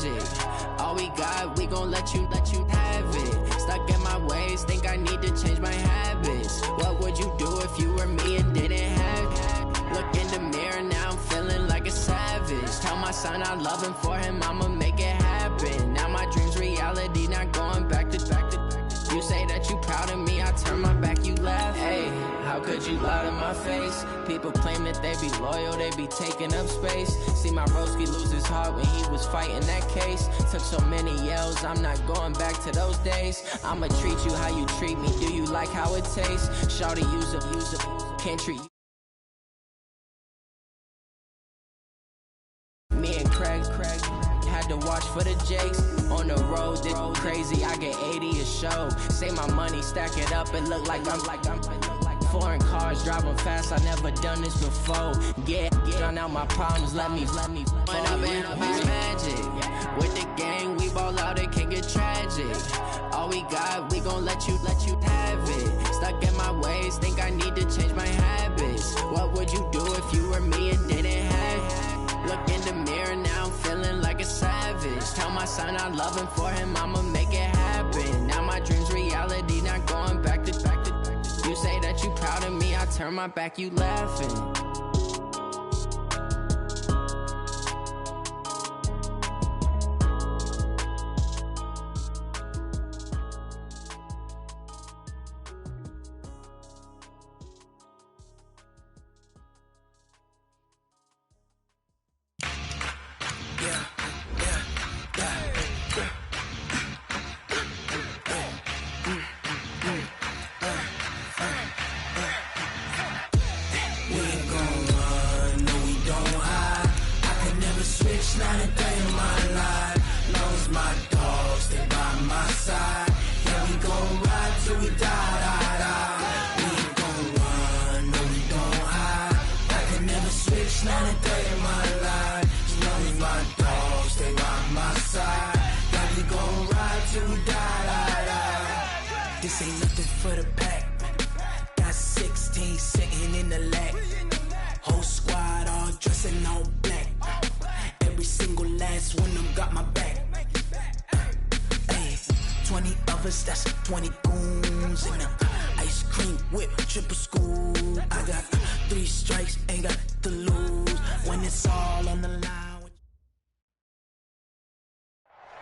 tragic. All we got, we gon' let you have it. Stuck in my ways, think I need to change my habits. What would you do if you were me and didn't have it? Look in the mirror, now I'm feeling like a savage. Tell my son I love him, for him I'ma make it happen. Now my dream's reality, not going back to. You say that you proud of me, I turn my back, you laugh. Hey, how could you lie to my face? People claim that they be loyal, they be taking up space. See my broski lose his heart when he was fighting that case. Took so many yells, I'm not going back to those days. I'ma treat you how you treat me, do you like how it tastes? Shawty, use it, can't treat you. Me and Craig had to watch for the Jakes. On the road, this crazy, I get 80 a show. Say my money, stack it up, and look like I'm foreign cars, driving fast, I never done this before. Get drown out my problems, let me When up in a beach magic. With the gang, we ball out, it can get tragic. All we got, we gon' let you have it. Stuck in my ways, think I need to change my habits. What would you do if you were me and didn't have it? Look in the mirror, now I'm feeling like a savage. Tell my son I love him, for him I'ma make it happen. Now my dream's reality, not going back to. You say that you proud of me, I turn my back, you laughing. This ain't nothing for the pack. Got 16 sitting in the lap. Whole squad all dressing all black. Every single last one of them got my back. Hey, 20 of us, that's 20 goons in them. Ice cream whip, triple scoop. I got 3 strikes, ain't got to lose. When it's all on the line.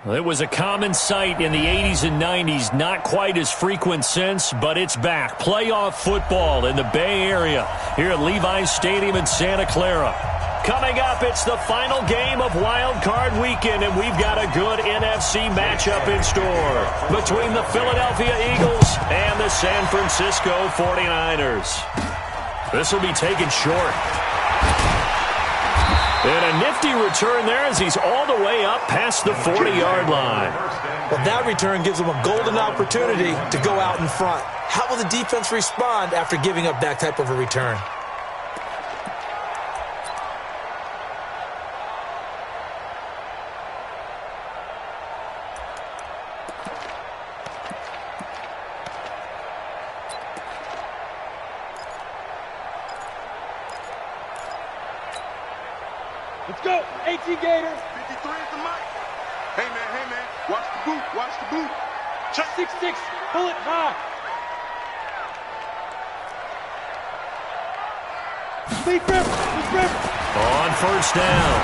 Well, it was a common sight in the 80s and 90s, not quite as frequent since, but it's back. Playoff football in the Bay Area here at Levi's Stadium in Santa Clara. Coming up, it's the final game of Wild Card Weekend, and we've got a good NFC matchup in store between the Philadelphia Eagles and the San Francisco 49ers. This will be taken short. And a nifty return there as he's all the way up past the 40-yard line. Well, that return gives him a golden opportunity to go out in front. How will the defense respond after giving up that type of a return? Let's go, AT Gators. 53 is the mic. Hey man, watch the boot. Check 6-6, pull it high. Lead grip. On first down,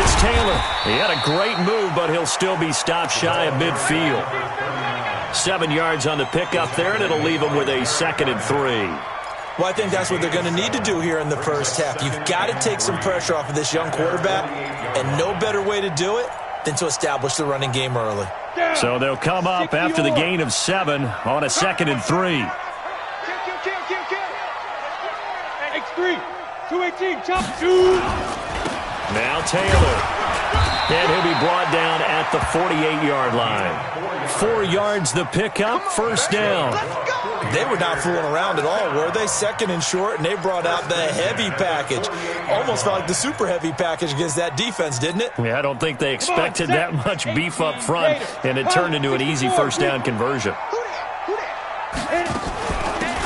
it's Taylor. He had a great move, but he'll still be stopped shy of midfield. 7 yards on the pickup there, and it'll leave him with a 2nd and 3. Well, I think that's what they're going to need to do here in the first half. You've got to take some pressure off of this young quarterback, and no better way to do it than to establish the running game early. So they'll come up after the gain of 7 on a 2nd and 3. X3, 218, chop, 2. Now Taylor. And he'll be brought down at the 48-yard line. 4 yards the pickup, first down. They were not fooling around at all, were they? 2nd and short, and they brought out the heavy package. Almost felt like the super heavy package against that defense, didn't it? Yeah, I don't think they expected that much beef up front, and it turned into an easy first down conversion.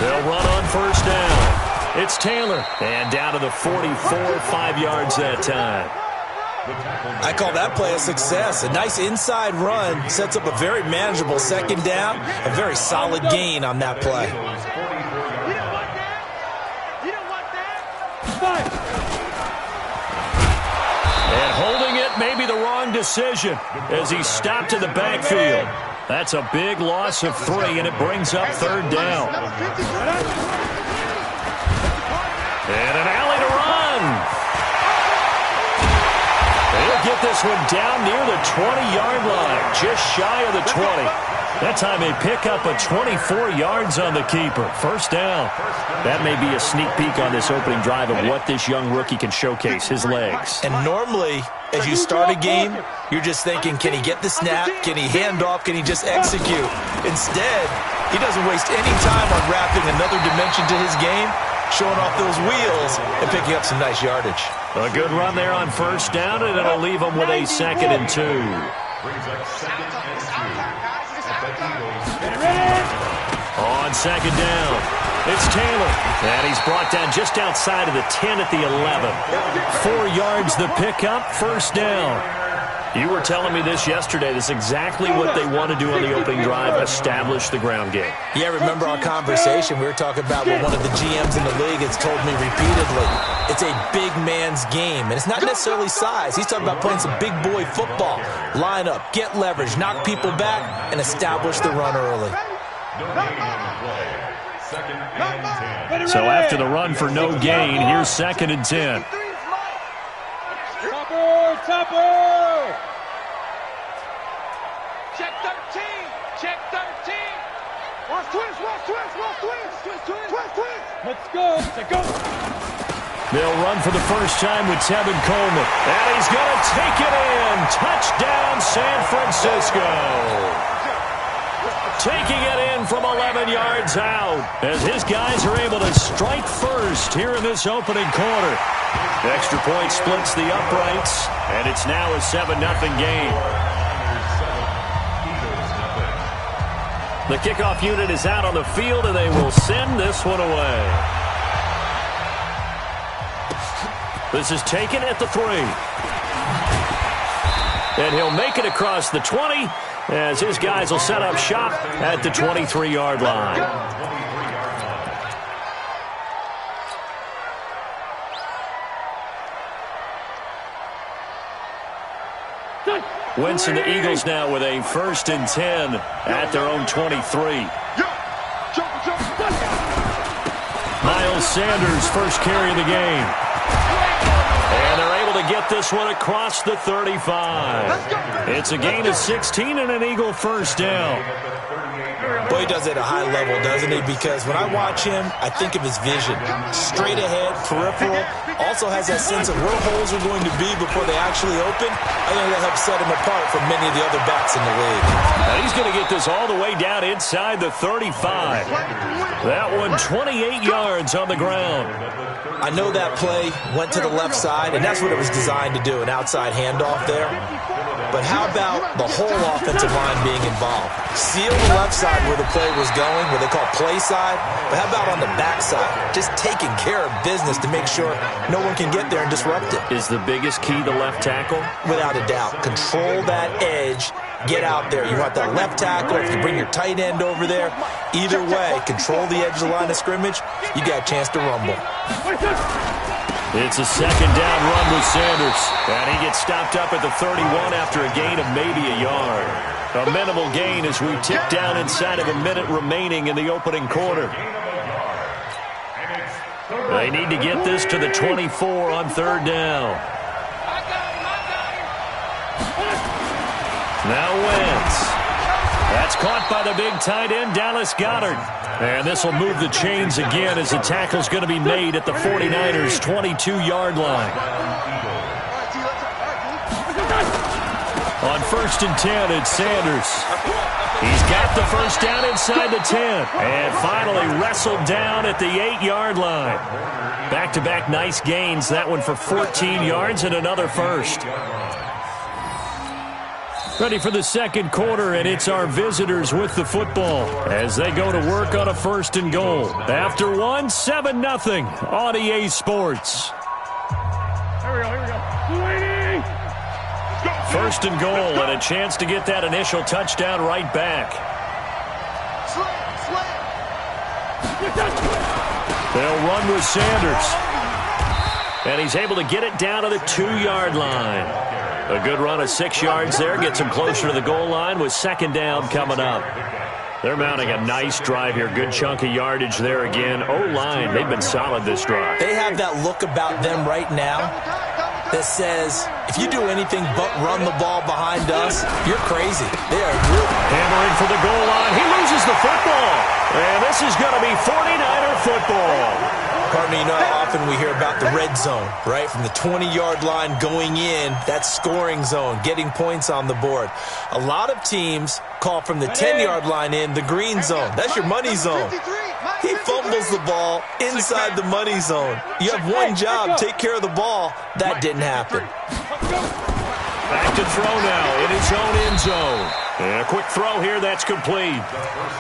They'll run on first down. It's Taylor, and down to the 44, 5 yards that time. I call that play a success. A nice inside run sets up a very manageable second down, a very solid gain on that play. You don't want that? You don't want that? Fine. And holding it may be the wrong decision as he stopped in the backfield. That's a big loss of 3, and it brings up third down. And an alley to run. They'll get this one down near the 20-yard line, just shy of the 20. That time they pick up a 24 yards on the keeper. First down. That may be a sneak peek on this opening drive of what this young rookie can showcase, his legs. And normally, as you start a game, you're just thinking, can he get the snap? Can he hand off? Can he just execute? Instead, he doesn't waste any time on wrapping another dimension to his game, showing off those wheels and picking up some nice yardage. A good run there on first down, and it'll leave them with a 2nd and 2. On second down, it's Taylor. And he's brought down just outside of the 10 at the 11. 4 yards the pickup, first down. You were telling me this yesterday. This is exactly what they want to do on the opening drive, establish the ground game. Yeah, remember our conversation? We were talking about what one of the GMs in the league has told me repeatedly. It's a big man's game, and it's not necessarily size. He's talking about playing some big boy football. Line up, get leverage, knock people back, and establish the run early. So after the run for no gain, here's 2nd and 10. Topper! Check 13. Check 13. Watch twins. Let's go. Let's go. They'll run for the first time with Tevin Coleman. And he's going to take it in. Touchdown, San Francisco. Taking it in from 11 yards out as his guys are able to strike first here in this opening quarter. Extra point splits the uprights, and it's now a 7-0 game. The kickoff unit is out on the field, and they will send this one away. This is taken at the 3. And he'll make it across the 20 as his guys will set up shop at the 23-yard line. Wentz and the Eagles now with a 1st and 10 at their own 23. Miles Sanders, first carry of the game. And they're able to get this one across the 35. It's a gain of 16 and an Eagle first down. Boy, he does it at a high level, doesn't he? Because when I watch him, I think of his vision. Straight ahead, peripheral. Also has that sense of where holes are going to be before they actually open. I think that helps set him apart from many of the other backs in the league. Now he's going to get this all the way down inside the 35. That one 28 yards on the ground. I know that play went to the left side, and that's what it was designed to do, an outside handoff there. But how about the whole offensive line being involved? Seal the left side where the play was going, what they call play side. But how about on the back side? Just taking care of business to make sure no one can get there and disrupt it. Is the biggest key the left tackle? Without a doubt. Control that edge. Get out there. You want that left tackle. If you bring your tight end over there, either way, control the edge of the line of scrimmage, you got a chance to rumble. It's a 2nd down run with Sanders. And he gets stopped up at the 31 after a gain of maybe a yard. A minimal gain as we tick down inside of a minute remaining in the opening quarter. They need to get this to the 24 on 3rd down. Now Wentz. That's caught by the big tight end, Dallas Goedert. And this will move the chains again as the tackle's going to be made at the 49ers' 22-yard line. On 1st and 10, it's Sanders. He's got the first down inside the 10. And finally wrestled down at the 8-yard line. Back-to-back nice gains. That one for 14 yards and another first. Ready for the second quarter, and it's our visitors with the football as they go to work on a 1st and goal. After one, 7-0 on EA Sports. Here we go. 280. First and goal, and a chance to get that initial touchdown right back. They'll run with Sanders. And he's able to get it down to the 2-yard line. A good run of 6 yards there. Gets him closer to the goal line with second down coming up. They're mounting a nice drive here. Good chunk of yardage there again. O-line, they've been solid this drive. They have that look about them right now that says, if you do anything but run the ball behind us, you're crazy. They are really hammering for the goal line. He loses the football. And this is going to be 49er football. Partner, you know how often we hear about the red zone, right? From the 20-yard line going in, that's scoring zone, getting points on the board. A lot of teams call from the 10-yard line in the green zone. That's your money zone. He fumbles the ball inside the money zone. You have one job, take care of the ball. That didn't happen. Back to throw now in his own end zone. And a quick throw here, that's complete.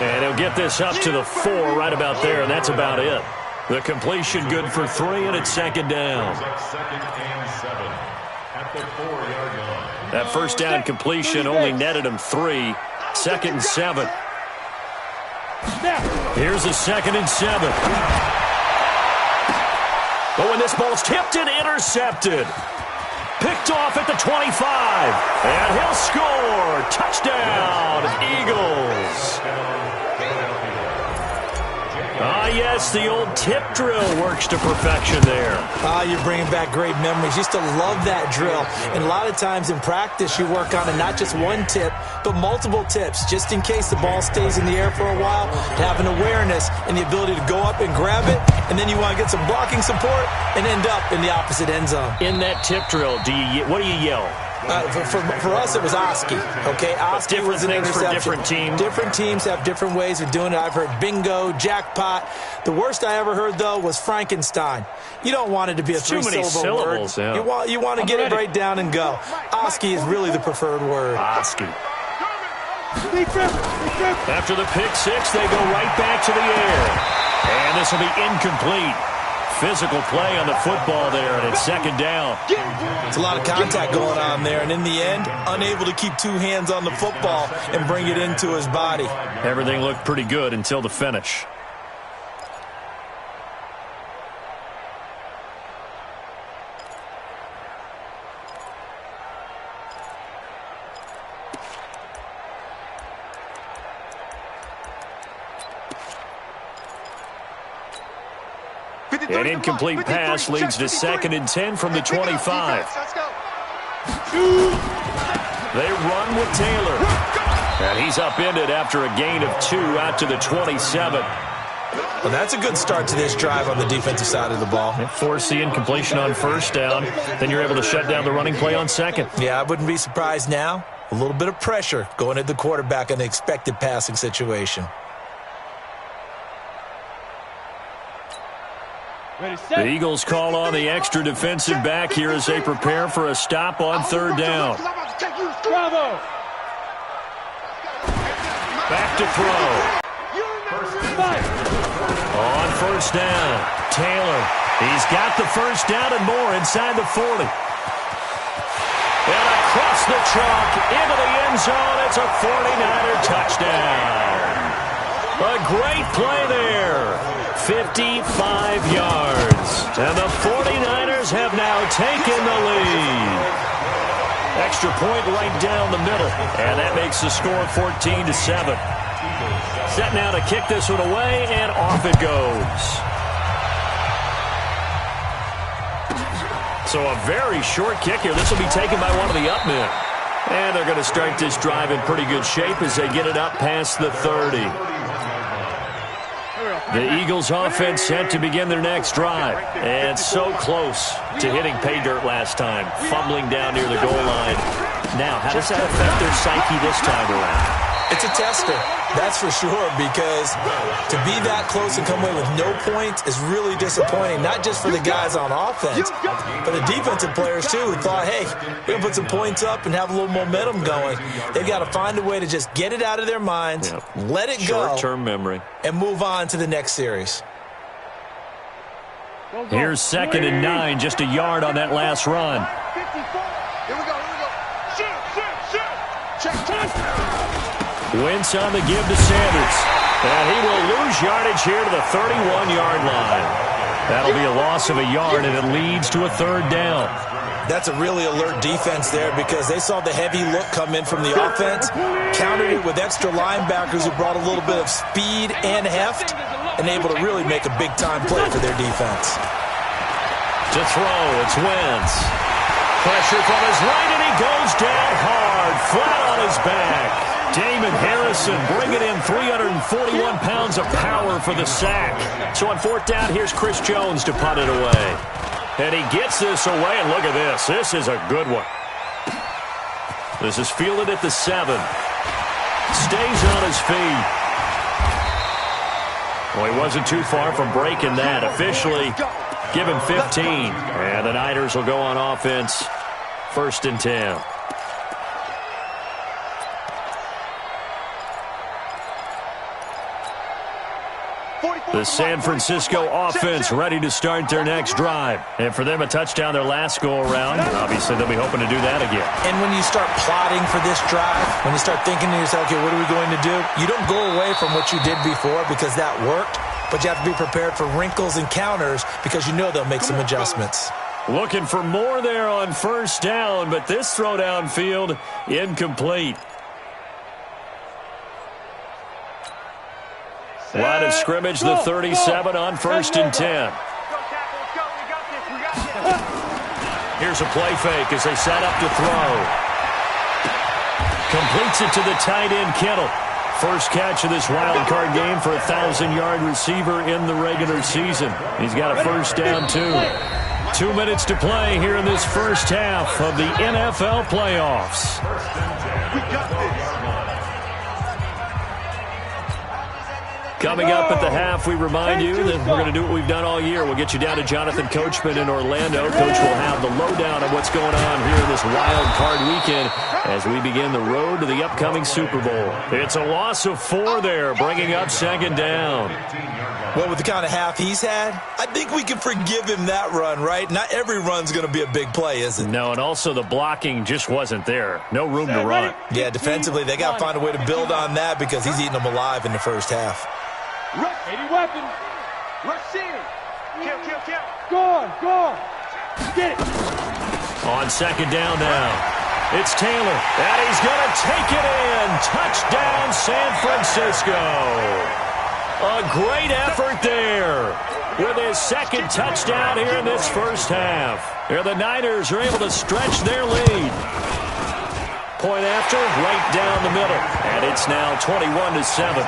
And he'll get this up to the 4 right about there, and that's about it. The completion good for 3, and it's second down. That first down completion only netted him 3. Second and 7. Here's a second and 7. But when this ball's tipped and intercepted. Picked off at the 25. And he'll score. Touchdown, Eagles. Ah, yes, the old tip drill works to perfection there. Ah, you're bringing back great memories. Used to love that drill. And a lot of times in practice, you work on it, not just one tip, but multiple tips, just in case the ball stays in the air for a while, to have an awareness and the ability to go up and grab it, and then you want to get some blocking support and end up in the opposite end zone. In that tip drill, what do you yell? For us, it was Oski. Okay, Oski was an interception. For different teams. Different teams have different ways of doing it. I've heard bingo, jackpot. The worst I ever heard, though, was Frankenstein. You don't want it to be a three-syllable word. Yeah. You want to get it right down and go. Oski is really the preferred word. Oski. After the pick 6, they go right back to the air. And this will be incomplete. Physical play on the football there, and it's second down. It's a lot of contact going on there, and in the end, unable to keep 2 hands on the football and bring it into his body. Everything looked pretty good until the finish. An incomplete pass leads to second and 10 from the 25. They run with Taylor. And he's upended after a gain of 2 out to the 27. Well, that's a good start to this drive on the defensive side of the ball. Force the incompletion on first down. Then you're able to shut down the running play on second. Yeah, I wouldn't be surprised now. A little bit of pressure going at the quarterback in the expected passing situation. The Eagles call on the extra defensive back here as they prepare for a stop on third down. Back to throw. On first down, Taylor. He's got the first down and more inside the 40. And across the chalk into the end zone. It's a 49er touchdown. A great play there. 55 yards. And the 49ers have now taken the lead. Extra point right down the middle. And that makes the score 14-7. Set now to kick this one away, and off it goes. So a very short kick here. This will be taken by one of the up men. And they're going to start this drive in pretty good shape as they get it up past the 30. The Eagles offense set to begin their next drive. And so close to hitting pay dirt last time. Fumbling down near the goal line. Now, how does that affect their psyche this time around? It's a tester, that's for sure, because to be that close and come away with no points is really disappointing, not just for the guys on offense, but the defensive players, too, who thought, hey, we're going to put some points up and have a little momentum going. They've got to find a way to just get it out of their minds, let it go, short-term memory, and move on to the next series. Here's second and 9, just a yard on that last run. Here we go. Wentz on the give to Sanders. And he will lose yardage here to the 31-yard line. That'll be a loss of a yard, and it leads to a third down. That's a really alert defense there because they saw the heavy look come in from the offense, countered it with extra linebackers who brought a little bit of speed and heft, and able to really make a big-time play for their defense. To throw, it's Wentz. Pressure from his right, and he goes down hard, flat on his back. Damon Harrison bringing in 341 pounds of power for the sack. So on fourth down, here's Chris Jones to punt it away. And he gets this away, and look at this. This is a good one. This is fielded at the 7. Stays on his feet. Well, he wasn't too far from breaking that. Officially, give him 15. And the Niners will go on offense. 1st and 10. The San Francisco offense ready to start their next drive. And for them, a touchdown their last go-around. Obviously, they'll be hoping to do that again. And when you start plotting for this drive, when you start thinking to yourself, okay, what are we going to do? You don't go away from what you did before because that worked, but you have to be prepared for wrinkles and counters because you know they'll make some adjustments. Looking for more there on first down, but this throw downfield incomplete. Line of scrimmage, the 37 on 1st and 10. Here's a play fake as they set up to throw. Completes it to the tight end, Kittle. First catch of this wild card game for a 1,000-yard receiver in the regular season. He's got a first down, too. 2 minutes to play here in this first half of the NFL playoffs. We got this. Coming up at the half, we remind you that we're going to do what we've done all year. We'll get you down to Jonathan Coachman in Orlando. Coach will have the lowdown of what's going on here in this wild card weekend as we begin the road to the upcoming Super Bowl. It's a loss of 4 there, bringing up 2nd down. Well, with the kind of half he's had, I think we can forgive him that run, right? Not every run's going to be a big play, is it? No, and also the blocking just wasn't there. No room to run. Yeah, defensively, they got to find a way to build on that because he's eating them alive in the first half. Rush, 80 weapons. Rush in. Kill. Go on. Get it. On 2nd down now, it's Taylor, and he's going to take it in. Touchdown, San Francisco. A great effort there with his 2nd touchdown here in this first half. Here the Niners are able to stretch their lead. Point after, right down the middle, and it's now 21-7.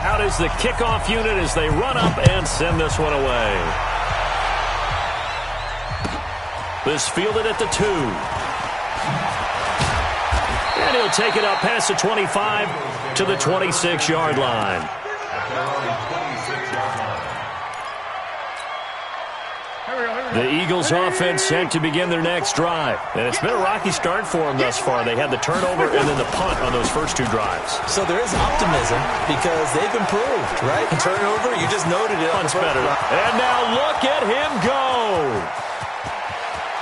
Out is the kickoff unit as they run up and send this one away. This fielded at the 2. And he'll take it up past the 25 to the 26-yard line. The Eagles offense set to begin their next drive. And it's been a rocky start for them thus far. They had the turnover and then the punt on those first 2 drives. So there is optimism because they've improved, right? Turnover, you just noted it. Punt's better. And now look at him go.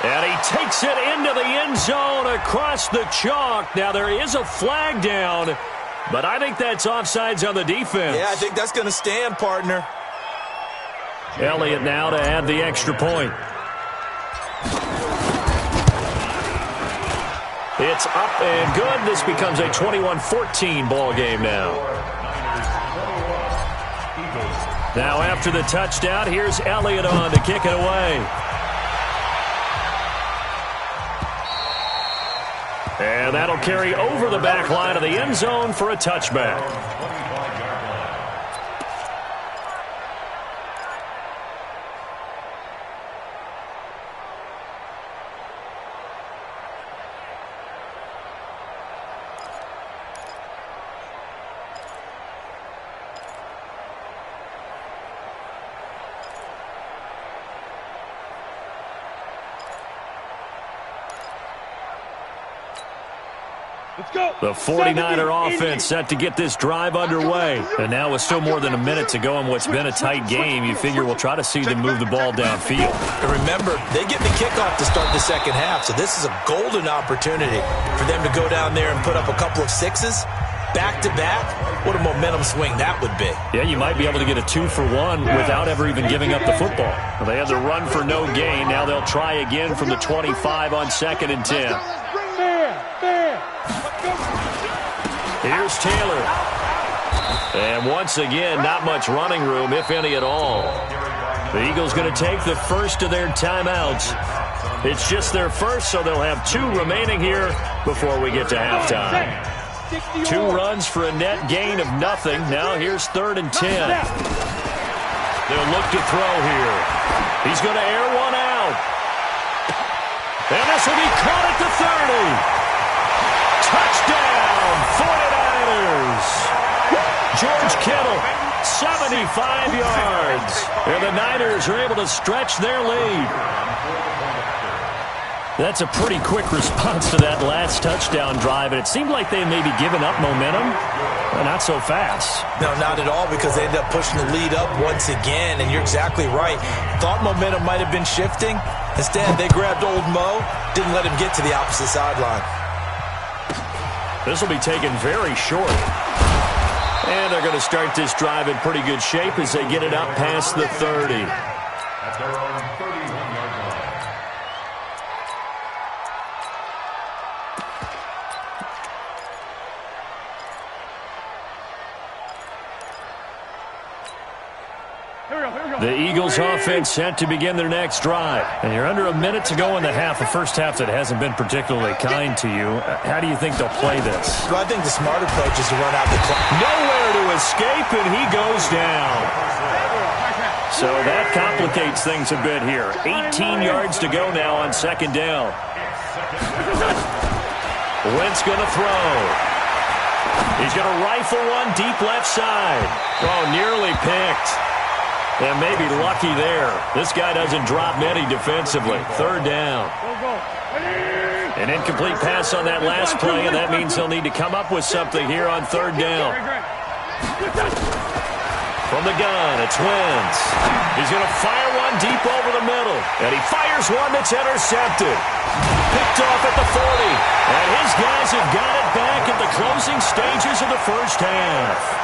And he takes it into the end zone across the chalk. Now there is a flag down, but I think that's offsides on the defense. Yeah, I think that's going to stand, partner. Elliott now to add the extra point. It's up and good. This becomes a 21-14 ball game now. Now after the touchdown, here's Elliott on to kick it away. And that'll carry over the back line of the end zone for a touchback. The 49er offense set to get this drive underway. And now with still more than a minute to go in what's been a tight game, you figure we'll try to see them move the ball downfield. And remember, they get the kickoff to start the second half, so this is a golden opportunity for them to go down there and put up a couple of sixes back-to-back. What a momentum swing that would be. Yeah, you might be able to get a 2-for-1 without ever even giving up the football. Well, they had the run for no gain. Now they'll try again from the 25 on 2nd and 10. Here's Taylor. And once again, not much running room, if any at all. The Eagles going to take the first of their timeouts. It's just their first, so they'll have 2 remaining here before we get to halftime. 2 runs for a net gain of nothing. Now here's 3rd and 10. They'll look to throw here. He's going to air one out. And this will be caught at the 30. Touchdown, 49ers. George Kittle, 75 yards. And the Niners are able to stretch their lead. That's a pretty quick response to that last touchdown drive, and it seemed like they may be giving up momentum. Well, not so fast. No, not at all, because they ended up pushing the lead up once again, and you're exactly right. Thought momentum might have been shifting. Instead, they grabbed old Mo, didn't let him get to the opposite sideline. This will be taken very short. And they're going to start this drive in pretty good shape as they get it up past the 30. At their own 31-yard line. The Eagles offense set to begin their next drive. And you're under a minute to go in the half, a first half that hasn't been particularly kind to you. How do you think they'll play this? Well, I think the smart approach is to run out the clock. Nowhere to escape, and he goes down. So that complicates things a bit here. 18 yards to go now on 2nd down. Wentz going to throw. He's going to rifle one deep left side. Oh, nearly picked. And maybe lucky there. This guy doesn't drop many defensively. 3rd down. An incomplete pass on that last play, and that means they'll need to come up with something here on 3rd down. From the gun, it's Wentz. He's going to fire one deep over the middle. And he fires one that's intercepted. Picked off at the 40. And his guys have got it back at the closing stages of the first half.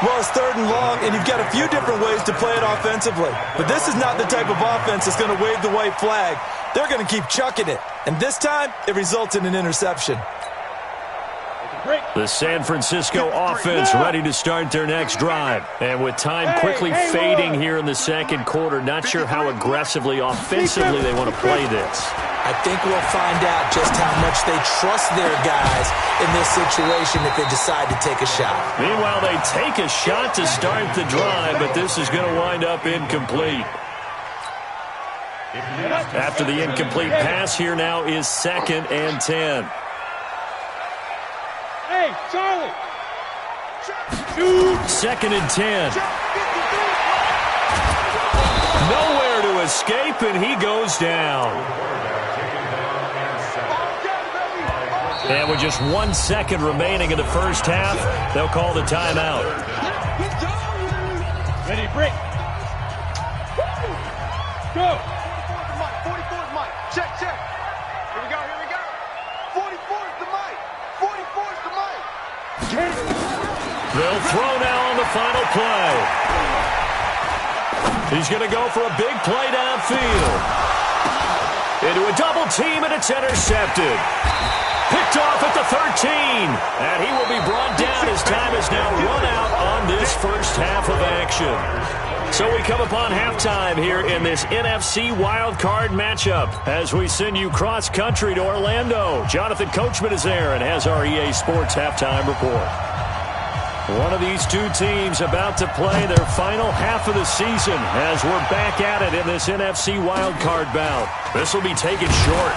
Well, it's 3rd and long, and you've got a few different ways to play it offensively. But this is not the type of offense that's going to wave the white flag. They're going to keep chucking it. And this time, it results in an interception. The San Francisco offense ready to start their next drive. And with time quickly fading here in the 2nd quarter, not sure how aggressively, offensively they want to play this. I think we'll find out just how much they trust their guys in this situation if they decide to take a shot. Meanwhile, they take a shot to start the drive, but this is going to wind up incomplete. After the incomplete pass, here now is 2nd and 10. Hey, Charlie! 2nd and 10. Nowhere to escape, and he goes down. And with just 1 second remaining in the first half, they'll call the timeout. Ready, break. Go. 44's Mike. Check. Here we go. 44's the Mike. 44's the Mike. They'll throw now on the final play. He's going to go for a big play downfield. Into a double team, and it's intercepted. Picked off at the 13. And he will be brought down as time is now run out on this first half of action. So we come upon halftime here in this NFC wildcard matchup as we send you cross-country to Orlando. Jonathan Coachman is there and has our EA Sports halftime report. One of these two teams about to play their final half of the season as we're back at it in this NFC wildcard bout. This will be taken short.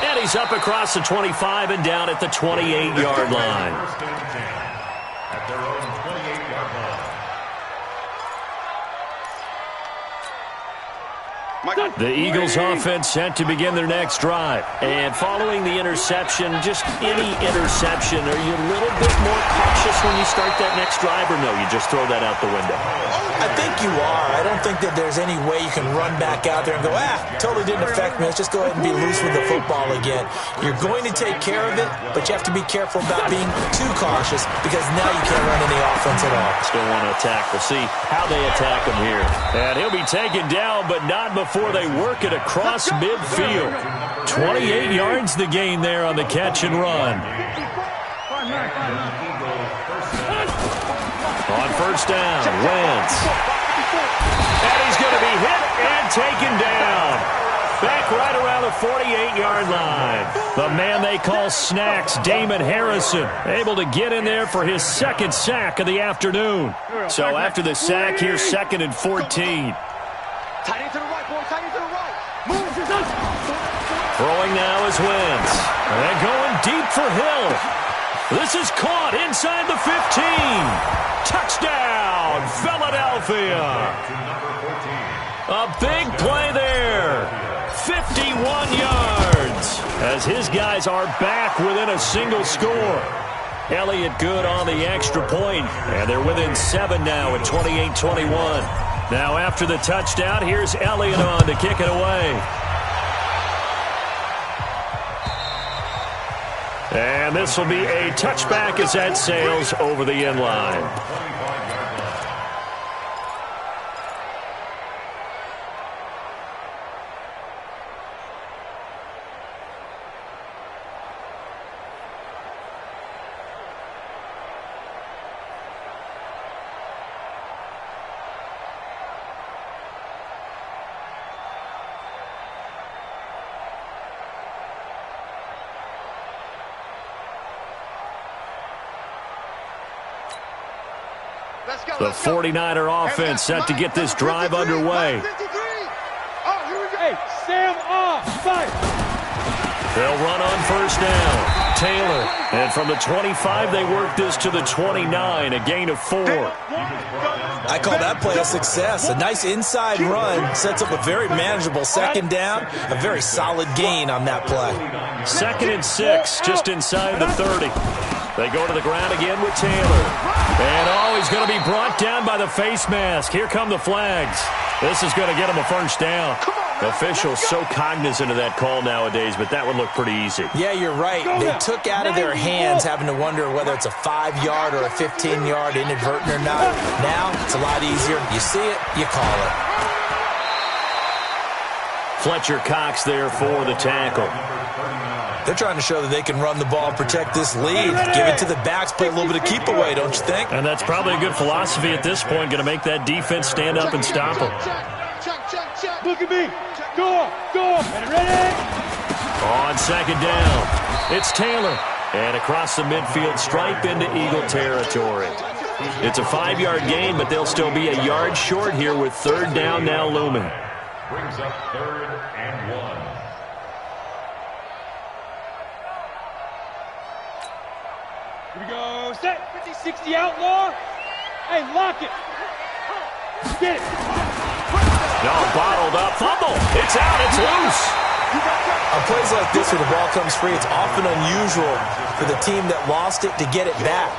And he's up across the 25 and down at the 28-yard line. At their own 28-yard line. The Eagles offense set to begin their next drive. And following the interception, just any interception, are you a little bit more cautious when you start that next drive, or no, you just throw that out the window? I think you are. I don't think that there's any way you can run back out there and go, totally didn't affect me. Let's just go ahead and be loose with the football again. You're going to take care of it, but you have to be careful about being too cautious because now you can't run any offense at all. Still want to attack. We'll see how they attack him here. And he'll be taken down, but not before they work it across midfield. 28 yards the gain there on the catch and run. On first down, Wentz. And he's going to be hit and taken down. Back right around the 48-yard line. The man they call Snacks, Damon Harrison, able to get in there for his second sack of the afternoon. So after the sack, here's 2nd and 14. Tight end to the right, boy. Tight end to the right. Throwing now is Wentz. And going deep for Hill. This is caught inside the 15. Touchdown, Philadelphia. A big play there. 51 yards. As his guys are back within a single score. Elliott good on the extra point. And they're within 7 now at 28-21. Now after the touchdown, here's Elliott on to kick it away. And this will be a touchback as that sails over the end line. The 49er offense set to get this drive underway. Hey, Sam off. They'll run on first down. Taylor. And from the 25, they work this to the 29, a gain of 4. I call that play a success. A nice inside run sets up a very manageable second down. A very solid gain on that play. 2nd and 6, just inside the 30. They go to the ground again with Taylor. And he's going to be brought down by the face mask. Here come the flags. This is going to get him a first down. Officials so cognizant of that call nowadays, but that would look pretty easy. Yeah, you're right. They took out of their hands having to wonder whether it's a 5-yard or a 15-yard inadvertent or not. Now, it's a lot easier. You see it, you call it. Fletcher Cox there for the tackle. They're trying to show that they can run the ball and protect this lead. Give it to the backs, play a little bit of keep away, don't you think? And that's probably a good philosophy at this point, going to make that defense stand up and stop them. Look at me. Go up. And ready? On second down, it's Taylor. And across the midfield stripe into Eagle territory. It's a 5-yard gain, but they'll still be a yard short here with third down now looming. Brings up 3rd and 1. Here we go. Set. 50-60 outlaw. Hey, lock it. Get it. No, bottled up. Fumble. It's out. It's loose. On plays like this where the ball comes free, it's often unusual for the team that lost it to get it back.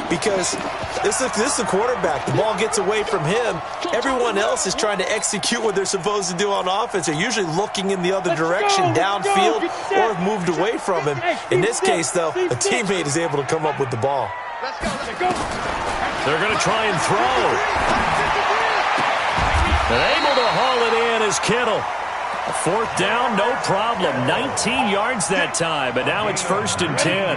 Because this is the quarterback. The ball gets away from him. Everyone else is trying to execute what they're supposed to do on offense. They're usually looking in the other direction, downfield, or have moved away from him. In this case, though, a teammate is able to come up with the ball. They're going to try and throw. And able to haul it in is Kittle. A 4th down, no problem. 19 yards that time, but now it's 1st and 10.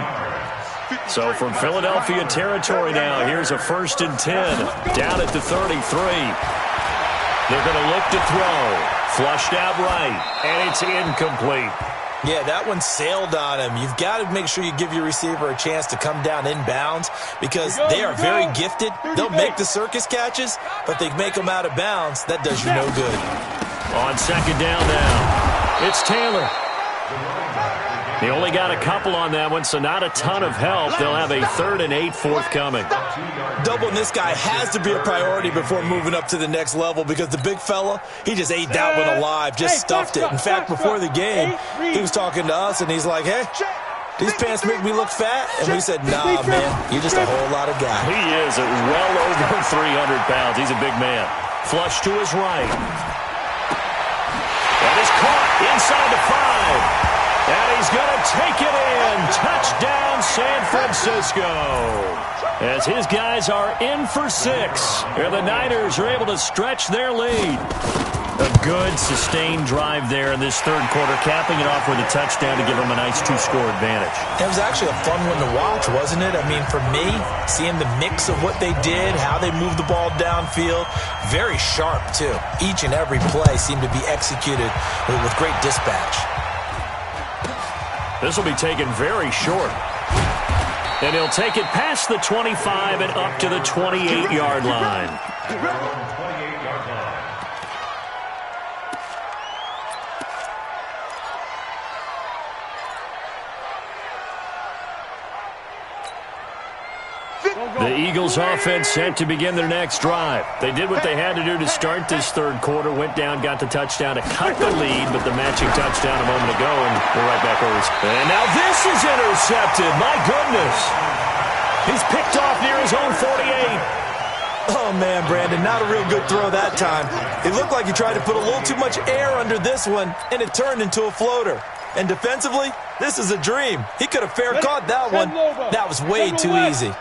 So from Philadelphia territory now, here's a 1st and 10. Down at the 33. They're going to look to throw. Flushed out right, and it's incomplete. Yeah, that one sailed on him. You've got to make sure you give your receiver a chance to come down inbounds because they are very gifted. They'll make the circus catches, but they make them out of bounds. That does you no good. On second down now, it's Taylor. He only got a couple on that one, so not a ton of help. They'll have a 3rd and 8 forthcoming. Doubling this guy has to be a priority before moving up to the next level because the big fella, he just ate that one alive, just stuffed it. In fact, before the game, he was talking to us, and he's like, hey, these pants make me look fat? And we said, nah, man, you're just a whole lot of guy. He is at well over 300 pounds. He's a big man. Flush to his right. That is caught inside the 5. And he's going to take it in. Touchdown, San Francisco. As his guys are in for 6. And the Niners are able to stretch their lead. A good, sustained drive there in this 3rd quarter, capping it off with a touchdown to give them a nice 2-score advantage. It was actually a fun one to watch, wasn't it? I mean, for me, seeing the mix of what they did, how they moved the ball downfield, very sharp, too. Each and every play seemed to be executed with great dispatch. This will be taken very short. And he'll take it past the 25 and up to the 28-yard line. The Eagles offense set to begin their next drive. They did what they had to do to start this 3rd quarter, went down, got the touchdown to cut the lead, but the matching touchdown a moment ago, and we're right back over. And now this is intercepted. My goodness. He's picked off near his own 48. Oh, man, Brandon, not a real good throw that time. It looked like he tried to put a little too much air under this one, and it turned into a floater. And defensively, this is a dream. He could have fair caught that one. That was way too easy.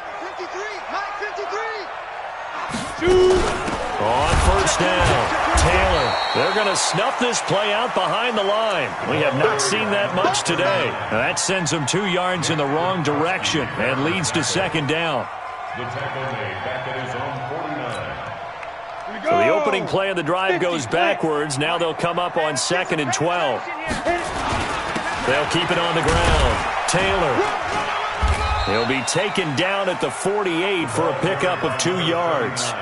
On first down, Taylor. They're going to snuff this play out behind the line. We have not seen that much today. That sends them 2 yards in the wrong direction and leads to 2nd down. The tackle made back at his own 49. So the opening play of the drive goes backwards. Now they'll come up on 2nd and 12. They'll keep it on the ground. Taylor. He'll be taken down at the 48 for a pickup of 2 yards.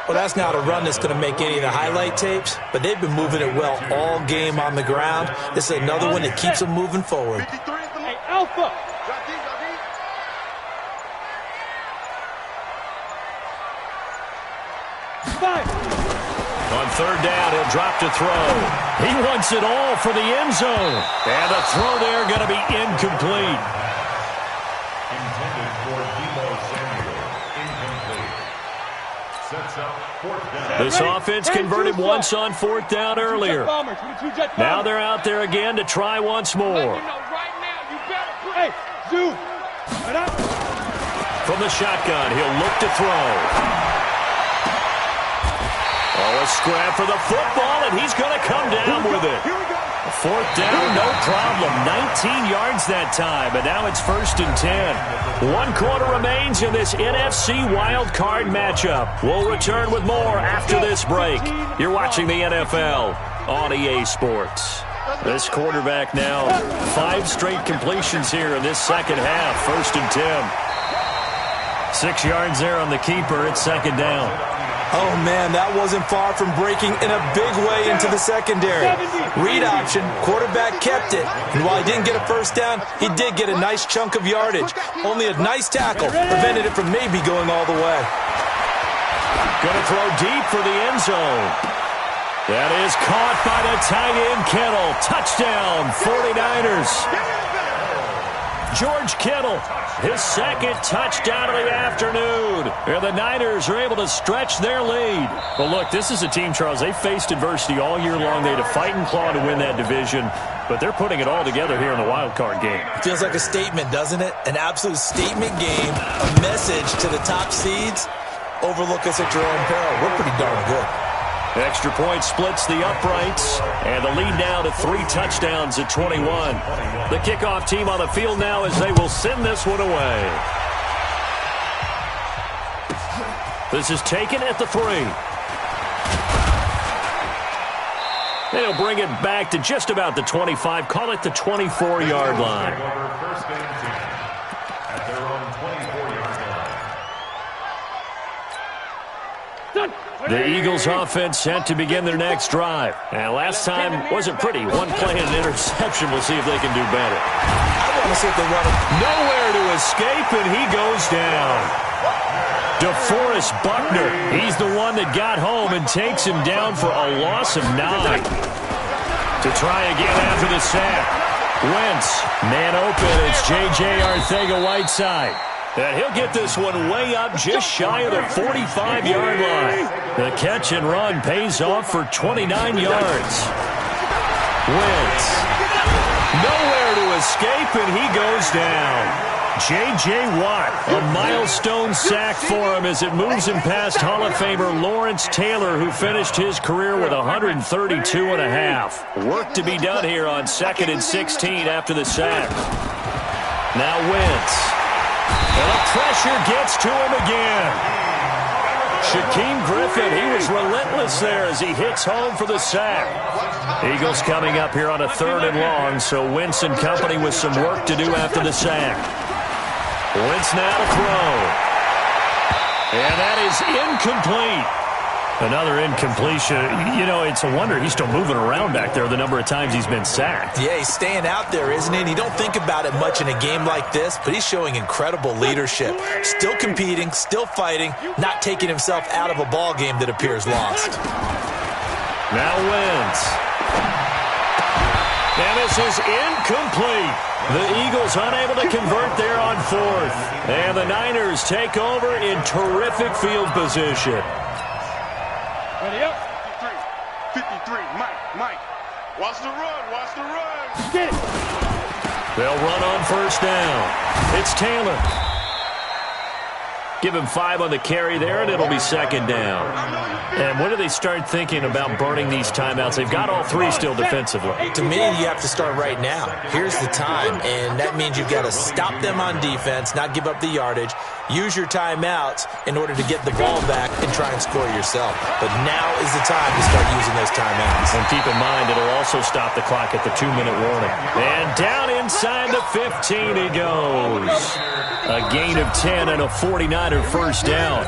Well, that's not a run that's going to make any of the highlight tapes, but they've been moving it well all game on the ground. This is another one that keeps them moving forward. Hey, Alpha. On 3rd down, he'll drop to throw. He wants it all for the end zone. And the throw there going to be incomplete. Intended for Debo Samuel. Incomplete. Sets up 4th down. This offense converted once on 4th down earlier. Now they're out there again to try once more. Hey, Zoo. From the shotgun, he'll look to throw. Oh, a scrap for the football, and he's going to come down with it. 4th down, no problem. 19 yards that time, but now it's 1st and 10. 1 quarter remains in this NFC wild card matchup. We'll return with more after this break. You're watching the NFL on EA Sports. This quarterback now, 5 straight completions here in this 2nd half. 1st and 10. 6 yards there on the keeper. It's 2nd down. Oh, man, that wasn't far from breaking in a big way into the secondary. Read option, quarterback kept it. And while he didn't get a 1st down, he did get a nice chunk of yardage. Only a nice tackle prevented it from maybe going all the way. Going to throw deep for the end zone. That is caught by the tight end, Kittle. Touchdown, 49ers. George Kittle, his 2nd touchdown of the afternoon. And the Niners are able to stretch their lead. But look, this is a team, Charles, they faced adversity all year long. They had to fight and claw to win that division. But they're putting it all together here in the wild card game. Feels like a statement, doesn't it? An absolute statement game, a message to the top seeds. Overlook us at your own peril. We're pretty darn good. Extra point splits the uprights, and the lead now to 3 touchdowns at 21. The kickoff team on the field now as they will send this one away. This is taken at the 3. They'll bring it back to just about the 25, call it the 24-yard line. First and 10 at their own 24-yard line. Done. The Eagles offense set to begin their next drive. And last time wasn't pretty. One play and an interception. We'll see if they can do better. I want to see if they run him. Nowhere to escape, and he goes down. DeForest Buckner, he's the one that got home and takes him down for a loss of 9. To try again after the sack. Wentz, man open, it's J.J. Arcega-Whiteside. And he'll get this one way up just shy of the 45-yard line. The catch and run pays off for 29 yards. Wentz, nowhere to escape, and he goes down. J.J. Watt, a milestone sack for him as it moves him past Hall of Famer Lawrence Taylor, who finished his career with 132.5. Work to be done here on 2nd and 16 after the sack. Now Wentz. And the pressure gets to him again. Shaquem Griffin, he was relentless there as he hits home for the sack. Eagles coming up here on a 3rd and long, so Wentz and company with some work to do after the sack. Wentz now to throw. And that is incomplete. Another incompletion. You know, it's a wonder he's still moving around back there the number of times he's been sacked. Yeah, he's staying out there, isn't he? And you don't think about it much in a game like this, but he's showing incredible leadership. Still competing, still fighting, not taking himself out of a ball game that appears lost. Now Wentz. And this is incomplete. The Eagles unable to convert there on 4th. And the Niners take over in terrific field position. Ready up. 53, Mike. Watch the run. Get it. They'll run on 1st down. It's Taylor. Give him 5 on the carry there, and it'll be 2nd down. And when do they start thinking about burning these timeouts? They've got all 3 still defensively. To me, you have to start right now. Here's the time, and that means you've got to stop them on defense, not give up the yardage, use your timeouts in order to get the ball back and try and score yourself. But now is the time to start using those timeouts. And keep in mind, it'll also stop the clock at the 2-minute warning. And down inside the 15 he goes. A gain of 10 and a 49er first down.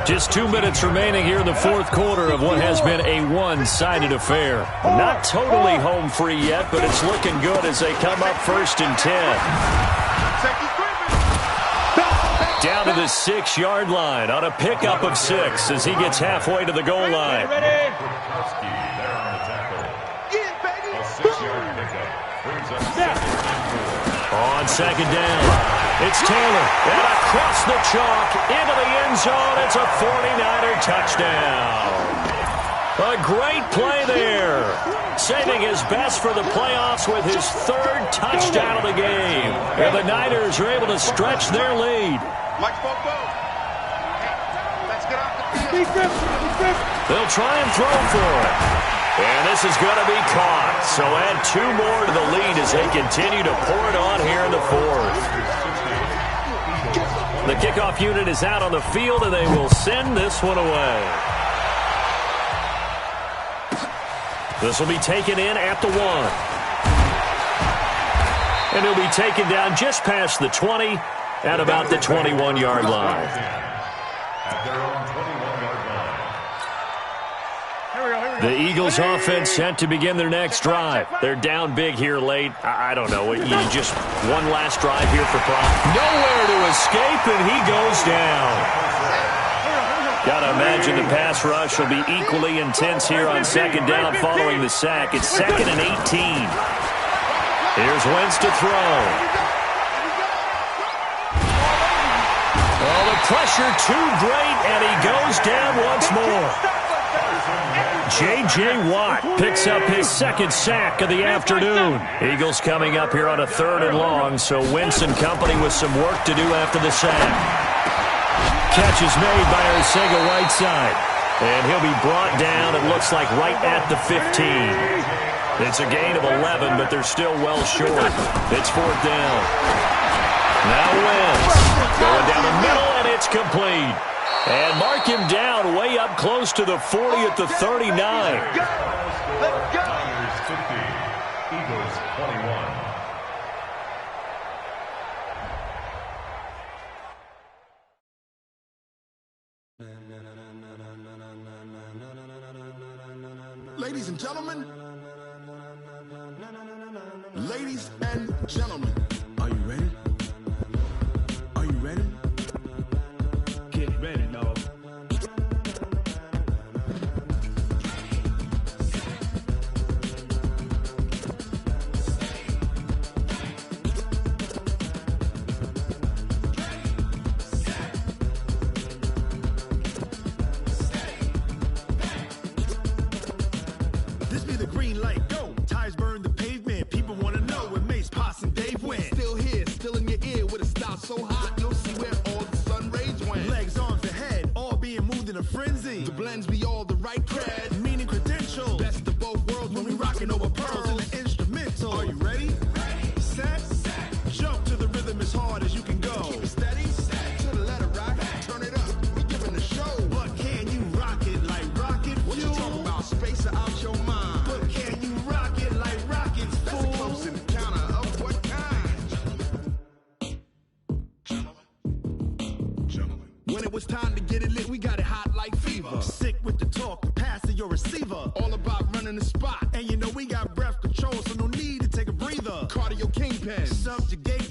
Just 2 minutes remaining here in the 4th quarter of what has been a one-sided affair. Not totally home free yet, but it's looking good as they come up 1st and 10. Down to the 6-yard line on a pickup of 6 as he gets halfway to the goal line. On 2nd down, it's Taylor. And across the chalk into the end zone. It's a 49er touchdown. A great play there. Saving his best for the playoffs with his 3rd touchdown of the game. And the Niners are able to stretch their lead. Mike Bobo. Let's get off the field. They'll try and throw for it. And this is going to be caught. So add 2 more to the lead as they continue to pour it on here in the 4th. The kickoff unit is out on the field, and they will send this one away. This will be taken in at the 1. And he'll be taken down just past the 20 at about the 21-yard line. At their own 21-yard line. The Eagles offense set to begin their next drive. They're down big here late. I don't know. You just one last drive here for Prop. Nowhere to escape, and he goes down. Got to imagine the pass rush will be equally intense here on 2nd down following the sack. It's 2nd and 18. Here's Wentz to throw. Oh, the pressure too great, and he goes down once more. J.J. Watt picks up his 2nd sack of the afternoon. Eagles coming up here on a 3rd and long, so Wentz and company with some work to do after the sack. Catch is made by Arcega-Whiteside, and he'll be brought down, it looks like, right at the 15. It's a gain of 11, but they're still well short. It's 4th down. Now Wentz going down the middle, and it's complete. And mark him down way up close to the 40 at the 39. Let's go. Niners 50, Eagles 21. and gentlemen. Ladies and gentlemen. Are you ready? Are you ready? Get ready, dog. This be the green light, go. Tires burn the pavement. People wanna know where Mace, Potts, and Dave went. Still here, still in your ear with a style so hot, you'll see where all the sun rays went. Legs, arms, the head, all being moved in a frenzy. The blends be all the right cred, meaning credentials. Best of both worlds when we rockin' over pearls in the instrumental. Are you ready? Ready. Set. Jump to the rhythm as hard as you can go. Keep it steady. To the letter right. Turn it up. We giving the show. But can you rock it like rocket fuel? What you talking about? Space out your mind. But can you rock it like rockets, fool? That's a close encounter of what kind? Gentlemen. When it was time to get it lit, we got it hot like fever. Sick with the talk, passing your receiver. All about running the spot. And you know we got breath control, so no need to take a breather. Cardio kingpin. Subjugate